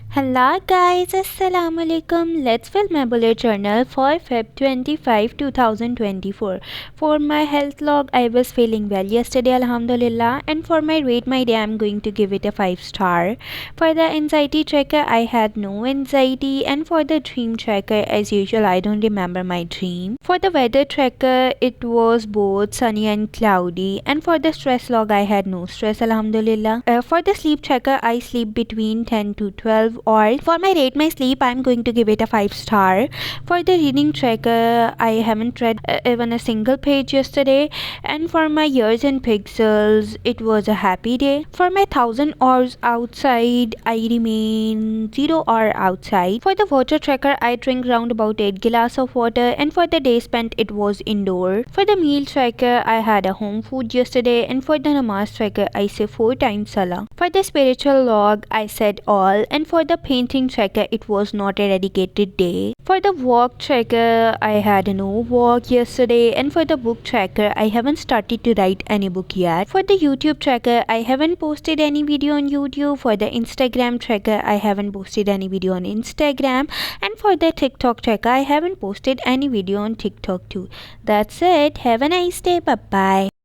Hello guys, Assalamu alaikum. Let's fill my bullet journal for Feb 25, 2024. For my health log, I was feeling well yesterday, Alhamdulillah. And for my rate my day, I'm going to give it a 5 star. For the anxiety tracker, I had no anxiety. And for the dream tracker, as usual, I don't remember my dream. For the weather tracker, it was both sunny and cloudy. And for the stress log, I had no stress, Alhamdulillah. For the sleep tracker, I sleep between 10 to 12 or for my rate my sleep I'm going to give it a 5 star. For the reading tracker I haven't read even a single page yesterday. And for my years in pixels it was a happy day. For my 1000 hours outside I remain 0 hour outside. For the water tracker I drink round about 8 glass of water, and for the day spent it was indoor. For the meal tracker I had a home food yesterday, and for the namaz tracker I say 4 times salah. For the spiritual log I said all, and for the painting tracker it was not a dedicated day. For the walk tracker I had no walk yesterday, and for the book tracker I haven't started to write any book yet. For the YouTube tracker I haven't posted any video on YouTube. For the Instagram tracker I haven't posted any video on Instagram, and for the TikTok tracker I haven't posted any video on TikTok too. That's it. Have a nice day. Bye bye.